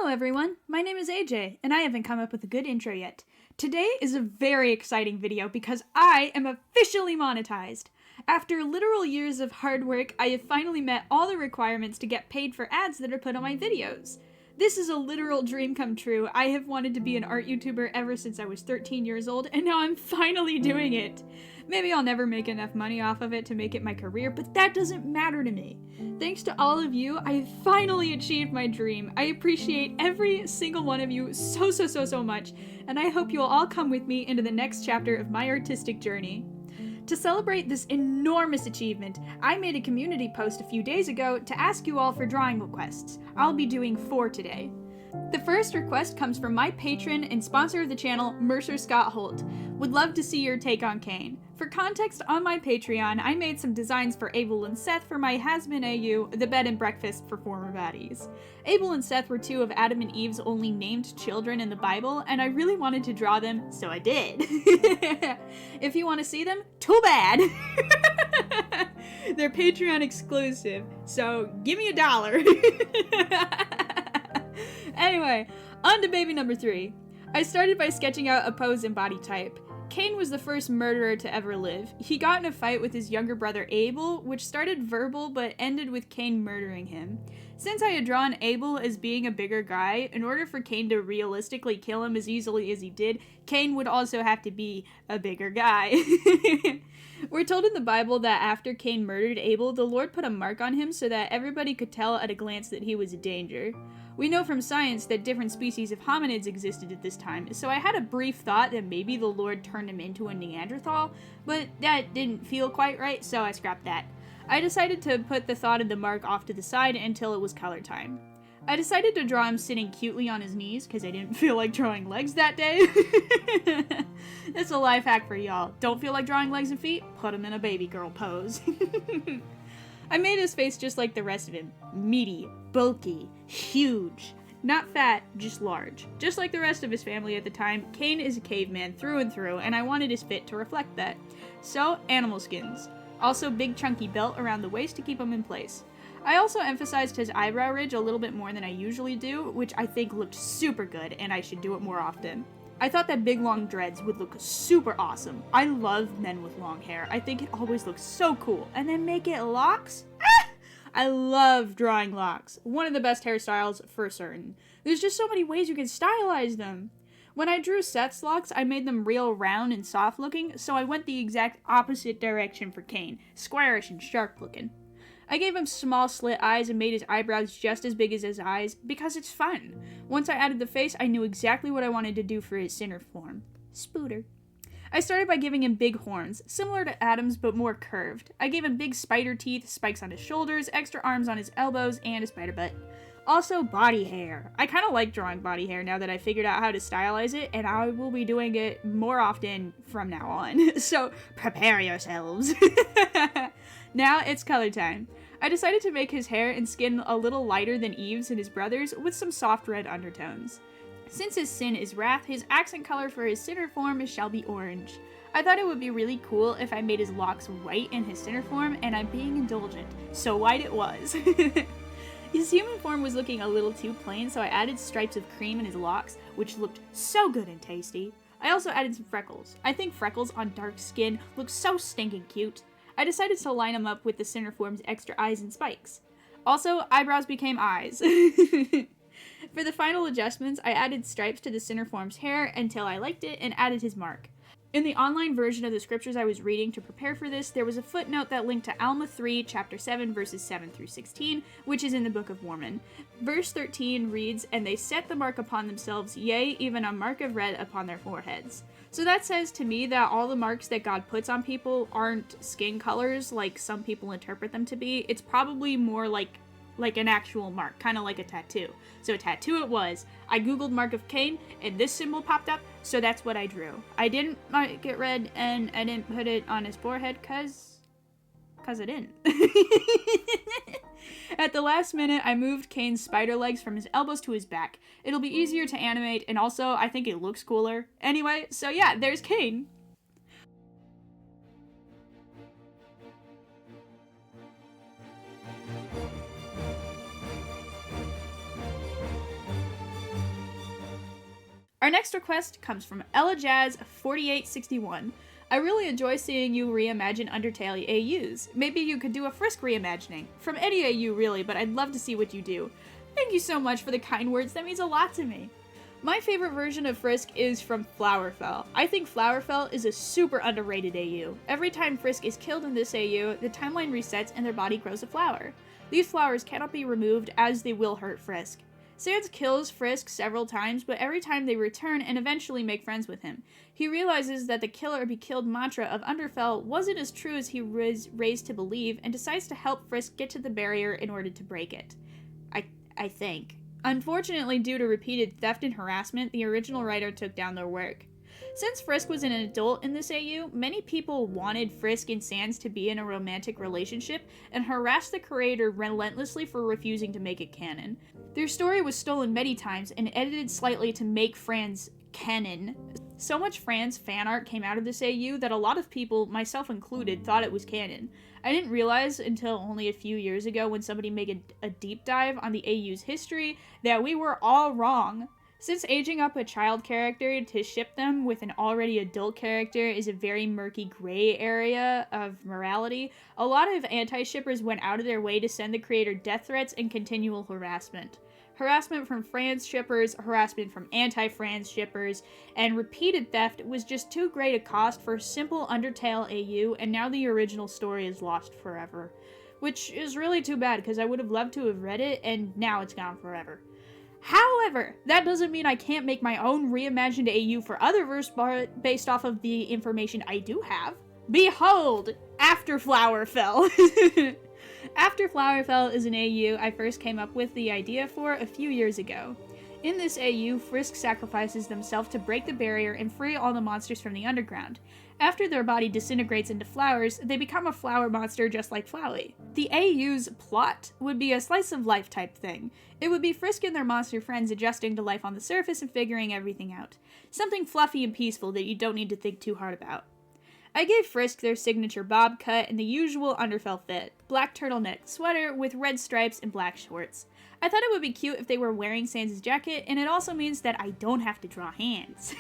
everyone, my name is AJ, and I haven't come up with a good intro yet. Today is a very exciting video because I am officially monetized. After literal years of hard work, I have finally met all the requirements to get paid for ads that are put on my videos. This is a literal dream come true. I have wanted to be an art YouTuber ever since I was 13 years old, and now I'm finally doing it. Maybe I'll never make enough money off of it to make it my career, but that doesn't matter to me. Thanks to all of you, I have finally achieved my dream. I appreciate every single one of you so much, and I hope you will all come with me into the next chapter of my artistic journey. To celebrate this enormous achievement, I made a community post a few days ago to ask you all for drawing requests. I'll be doing 4 today. The first request comes from my patron and sponsor of the channel, Mercer Scott Holt. Would love to see your take on Cain. For context, on my Patreon, I made some designs for Abel and Seth for my Has-Been AU, the bed and breakfast for former baddies. Abel and Seth were 2 of Adam and Eve's only named children in the Bible, and I really wanted to draw them, so I did. If you want to see them, too bad! They're Patreon exclusive, so give me $1. Anyway, on to baby number 3. I started by sketching out a pose and body type. Cain was the first murderer to ever live. He got in a fight with his younger brother Abel, which started verbal but ended with Cain murdering him. Since I had drawn Abel as being a bigger guy, in order for Cain to realistically kill him as easily as he did, Cain would also have to be a bigger guy. We're told in the Bible that after Cain murdered Abel, the Lord put a mark on him so that everybody could tell at a glance that he was a danger. We know from science that different species of hominids existed at this time, so I had a brief thought that maybe the Lord turned him into a Neanderthal, but that didn't feel quite right, so I scrapped that. I decided to put the thought of the mark off to the side until it was color time. I decided to draw him sitting cutely on his knees because I didn't feel like drawing legs that day. That's a life hack for y'all. Don't feel like drawing legs and feet? Put him in a baby girl pose. I made his face just like the rest of him. Meaty, bulky, huge. Not fat, just large. Just like the rest of his family at the time, Cain is a caveman through and through, and I wanted his fit to reflect that. So, animal skins. Also big chunky belt around the waist to keep him in place. I also emphasized his eyebrow ridge a little bit more than I usually do, which I think looked super good, and I should do it more often. I thought that big long dreads would look super awesome. I love men with long hair. I think it always looks so cool. And then make it locks? Ah! I love drawing locks. One of the best hairstyles for certain. There's just so many ways you can stylize them. When I drew Seth's locks, I made them real round and soft looking, so I went the exact opposite direction for Cain, squarish and sharp looking. I gave him small slit eyes and made his eyebrows just as big as his eyes, because it's fun. Once I added the face, I knew exactly what I wanted to do for his center form. Spooter. I started by giving him big horns, similar to Adam's but more curved. I gave him big spider teeth, spikes on his shoulders, extra arms on his elbows, and a spider butt. Also, body hair. I kind of like drawing body hair now that I figured out how to stylize it, and I will be doing it more often from now on. So, prepare yourselves. Now it's color time. I decided to make his hair and skin a little lighter than Eve's and his brother's with some soft red undertones. Since his sin is wrath, his accent color for his center form shall be orange. I thought it would be really cool if I made his locks white in his center form, and I'm being indulgent, so white it was. His human form was looking a little too plain, so I added stripes of cream in his locks, which looked so good and tasty. I also added some freckles. I think freckles on dark skin look so stinking cute. I decided to line them up with the center form's extra eyes and spikes. Also, eyebrows became eyes. For the final adjustments, I added stripes to the center form's hair until I liked it and added his mark. In the online version of the scriptures I was reading to prepare for this, there was a footnote that linked to Alma 3, chapter 7, verses 7 through 16, which is in the Book of Mormon. Verse 13 reads, "And they set the mark upon themselves, yea, even a mark of red upon their foreheads." So that says to me that all the marks that God puts on people aren't skin colors like some people interpret them to be. It's probably more like an actual mark, kind of like a tattoo. So a tattoo it was. I googled Mark of Cain, and this symbol popped up, so that's what I drew. I didn't mark it red, and I didn't put it on his forehead, cause I didn't. At the last minute, I moved Cain's spider legs from his elbows to his back. It'll be easier to animate, and also, I think it looks cooler. Anyway, so yeah, there's Cain. Our next request comes from EllaJazz4861. I really enjoy seeing you reimagine Undertale AUs. Maybe you could do a Frisk reimagining. From any AU really, but I'd love to see what you do. Thank you so much for the kind words, that means a lot to me. My favorite version of Frisk is from Flowerfell. I think Flowerfell is a super underrated AU. Every time Frisk is killed in this AU, the timeline resets and their body grows a flower. These flowers cannot be removed as they will hurt Frisk. Sans kills Frisk several times, but every time they return and eventually make friends with him. He realizes that the kill or be killed mantra of Underfell wasn't as true as he was raised to believe, and decides to help Frisk get to the barrier in order to break it. I think. Unfortunately, due to repeated theft and harassment, the original writer took down their work. Since Frisk was an adult in this AU, many people wanted Frisk and Sans to be in a romantic relationship and harassed the creator relentlessly for refusing to make it canon. Their story was stolen many times and edited slightly to make Fran's canon. So much Fran's fan art came out of this AU that a lot of people, myself included, thought it was canon. I didn't realize until only a few years ago when somebody made a deep dive on the AU's history that we were all wrong. Since aging up a child character to ship them with an already adult character is a very murky gray area of morality, a lot of anti-shippers went out of their way to send the creator death threats and continual harassment. Harassment from Fran's shippers, harassment from anti-Fran's shippers, and repeated theft was just too great a cost for a simple Undertale AU, and now the original story is lost forever. Which is really too bad, because I would have loved to have read it, and now it's gone forever. However, that doesn't mean I can't make my own reimagined AU for other verse based off of the information I do have. Behold, After Flowerfell. After Flowerfell is an AU I first came up with the idea for a few years ago. In this AU, Frisk sacrifices themselves to break the barrier and free all the monsters from the underground. After their body disintegrates into flowers, they become a flower monster just like Flowey. The AU's plot would be a slice of life type thing. It would be Frisk and their monster friends adjusting to life on the surface and figuring everything out. Something fluffy and peaceful that you don't need to think too hard about. I gave Frisk their signature bob cut and the usual Underfell fit, black turtleneck sweater with red stripes and black shorts. I thought it would be cute if they were wearing Sans' jacket, and it also means that I don't have to draw hands.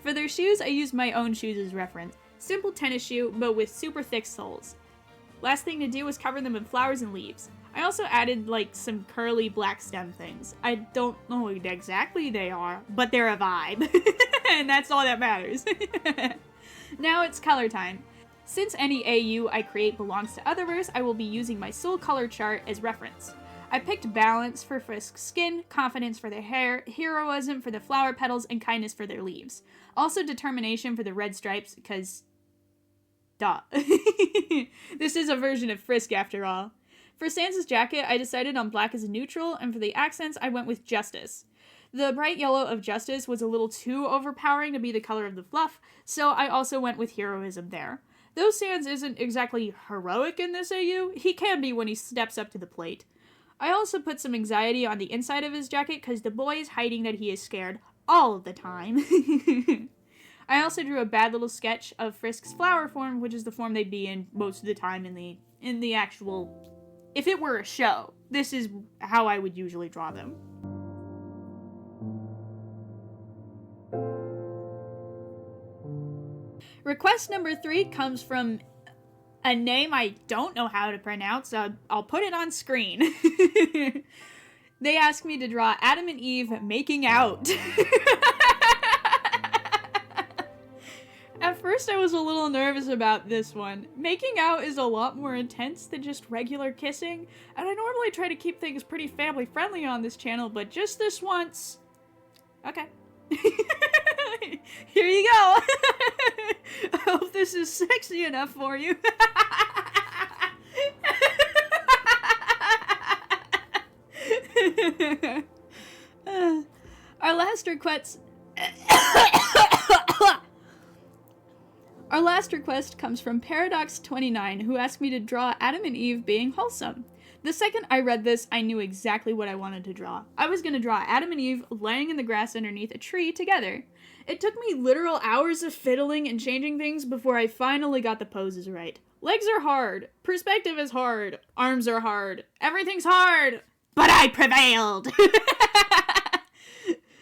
For their shoes, I used my own shoes as reference. Simple tennis shoe, but with super thick soles. Last thing to do was cover them in flowers and leaves. I also added, some curly black stem things. I don't know what exactly they are, but they're a vibe. And that's all that matters. Now it's color time. Since any AU I create belongs to Otherverse, I will be using my soul color chart as reference. I picked balance for Frisk's skin, confidence for their hair, heroism for the flower petals, and kindness for their leaves. Also determination for the red stripes, because... duh. This is a version of Frisk after all. For Sans' jacket, I decided on black as a neutral, and for the accents, I went with justice. The bright yellow of justice was a little too overpowering to be the color of the fluff, so I also went with heroism there. Though Sans isn't exactly heroic in this AU, he can be when he steps up to the plate. I also put some anxiety on the inside of his jacket because the boy is hiding that he is scared all of the time. I also drew a bad little sketch of Frisk's flower form, which is the form they'd be in most of the time in the actual... If it were a show, this is how I would usually draw them. Request number 3 comes from a name I don't know how to pronounce, so I'll put it on screen. They asked me to draw Adam and Eve making out. At first I was a little nervous about this one. Making out is a lot more intense than just regular kissing, and I normally try to keep things pretty family friendly on this channel, but just this once... Okay. Here you go. I hope this is sexy enough for you. Our last request comes from Paradox29, who asked me to draw Adam and Eve being wholesome. The second I read this, I knew exactly what I wanted to draw. I was going to draw Adam and Eve laying in the grass underneath a tree together. It took me literal hours of fiddling and changing things before I finally got the poses right. Legs are hard. Perspective is hard. Arms are hard. Everything's hard. But I prevailed!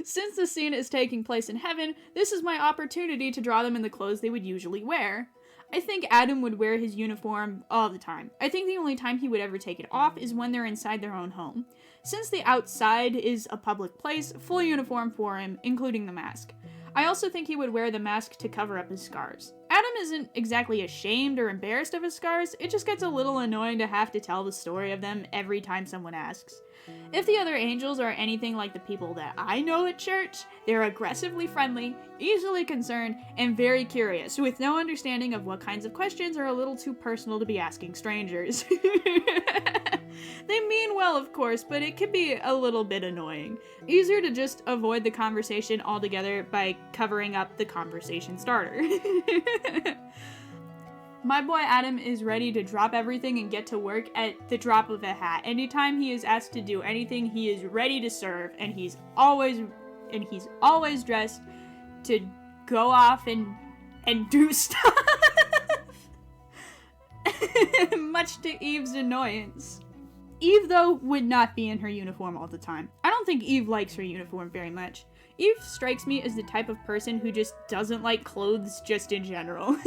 Since Since the scene is taking place in heaven, this is my opportunity to draw them in the clothes they would usually wear. I think Adam would wear his uniform all the time. I think the only time he would ever take it off is when they're inside their own home. Since the outside is a public place, full uniform for him, including the mask. I also think he would wear the mask to cover up his scars. Adam isn't exactly ashamed or embarrassed of his scars, it just gets a little annoying to have to tell the story of them every time someone asks. If the other angels are anything like the people that I know at church, they're aggressively friendly, easily concerned, and very curious, with no understanding of what kinds of questions are a little too personal to be asking strangers. They mean well, of course, but it can be a little bit annoying. Easier to just avoid the conversation altogether by covering up the conversation starter. My boy Adam is ready to drop everything and get to work at the drop of a hat. Anytime he is asked to do anything, he is ready to serve, and he's always dressed to go off and do stuff. Much to Eve's annoyance. Eve, though, would not be in her uniform all the time. I don't think Eve likes her uniform very much. Eve strikes me as the type of person who just doesn't like clothes just in general.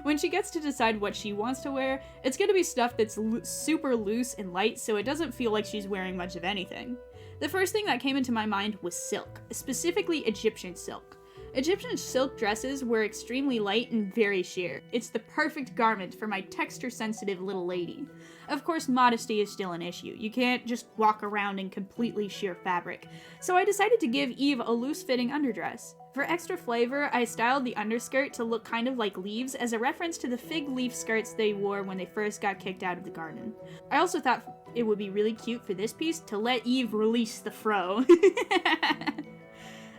When she gets to decide what she wants to wear, it's gonna be stuff that's super loose and light, so it doesn't feel like she's wearing much of anything. The first thing that came into my mind was silk, specifically Egyptian silk. Egyptian silk dresses were extremely light and very sheer. It's the perfect garment for my texture-sensitive little lady. Of course, modesty is still an issue. You can't just walk around in completely sheer fabric. So I decided to give Eve a loose-fitting underdress. For extra flavor, I styled the underskirt to look kind of like leaves as a reference to the fig leaf skirts they wore when they first got kicked out of the garden. I also thought it would be really cute for this piece to let Eve release the fro.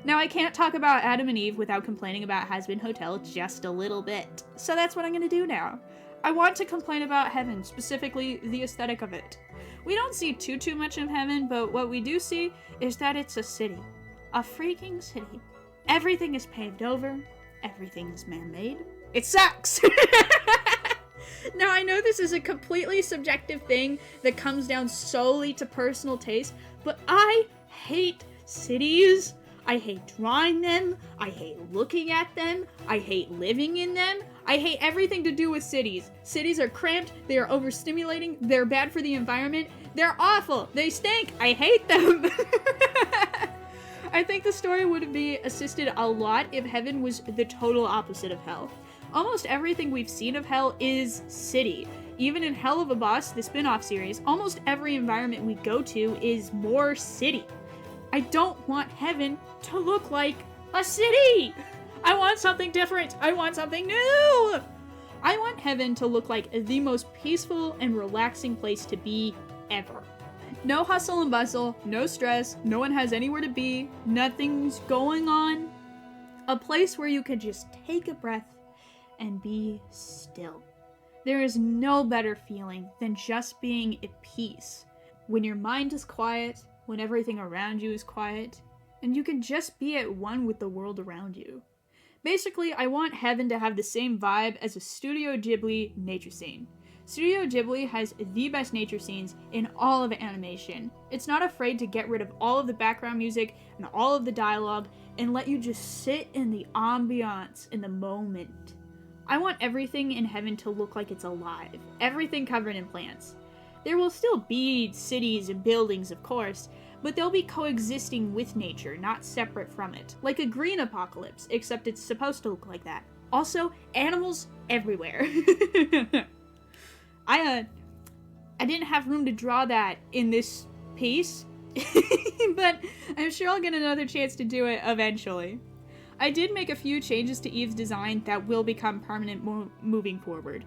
Now, I can't talk about Adam and Eve without complaining about Has-Been Hotel just a little bit, so that's what I'm gonna do now. I want to complain about heaven, specifically the aesthetic of it. We don't see too much of heaven, but what we do see is that it's a city. A freaking city. Everything is paved over, everything is man-made. It sucks! Now, I know this is a completely subjective thing that comes down solely to personal taste, but I hate cities. I hate drawing them, I hate looking at them, I hate living in them, I hate everything to do with cities. Cities are cramped, they are overstimulating, they're bad for the environment, they're awful, they stink, I hate them. I think the story would be assisted a lot if heaven was the total opposite of hell. Almost everything we've seen of hell is city. Even in Hell of a Boss, the spin-off series, almost every environment we go to is more city. I don't want heaven to look like a city! I want something different! I want something new! I want heaven to look like the most peaceful and relaxing place to be ever. No hustle and bustle, no stress, no one has anywhere to be, nothing's going on. A place where you can just take a breath and be still. There is no better feeling than just being at peace. When your mind is quiet, when everything around you is quiet, and you can just be at one with the world around you. Basically, I want heaven to have the same vibe as a Studio Ghibli nature scene. Studio Ghibli has the best nature scenes in all of animation. It's not afraid to get rid of all of the background music and all of the dialogue and let you just sit in the ambiance in the moment. I want everything in heaven to look like it's alive, everything covered in plants. There will still be cities and buildings, of course, but they'll be coexisting with nature, not separate from it. Like a green apocalypse, except it's supposed to look like that. Also, animals everywhere. I didn't have room to draw that in this piece, but I'm sure I'll get another chance to do it eventually. I did make a few changes to Eve's design that will become permanent moving forward.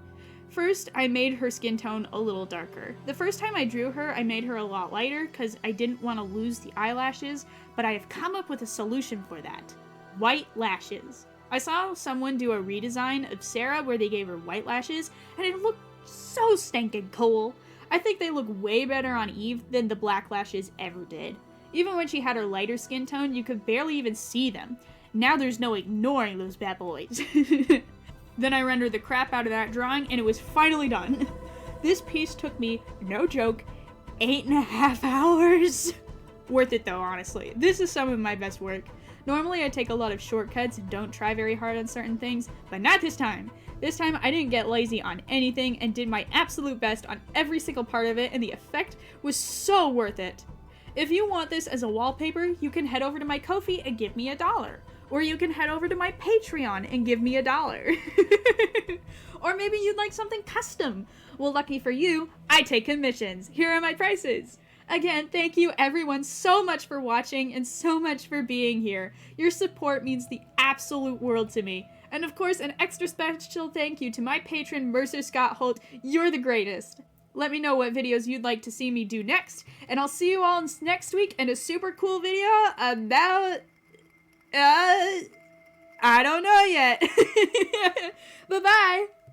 First, I made her skin tone a little darker. The first time I drew her, I made her a lot lighter because I didn't want to lose the eyelashes, but I have come up with a solution for that. White lashes. I saw someone do a redesign of Sarah where they gave her white lashes, and it looked so stinking cool. I think they look way better on Eve than the black lashes ever did. Even when she had her lighter skin tone, you could barely even see them. Now there's no ignoring those bad boys. Then I rendered the crap out of that drawing, and it was finally done. This piece took me, no joke, 8.5 hours. Worth it though, honestly. This is some of my best work. Normally I take a lot of shortcuts and don't try very hard on certain things, but not this time. This time I didn't get lazy on anything and did my absolute best on every single part of it, and the effect was so worth it. If you want this as a wallpaper, you can head over to my Ko-fi and give me $1. Or you can head over to my Patreon and give me $1. Or maybe you'd like something custom. Well, lucky for you, I take commissions. Here are my prices. Again, thank you everyone so much for watching and so much for being here. Your support means the absolute world to me. And of course, an extra special thank you to my patron, Mercer Scott Holt. You're the greatest. Let me know what videos you'd like to see me do next, and I'll see you all next week in a super cool video about, I don't know yet. Bye-bye.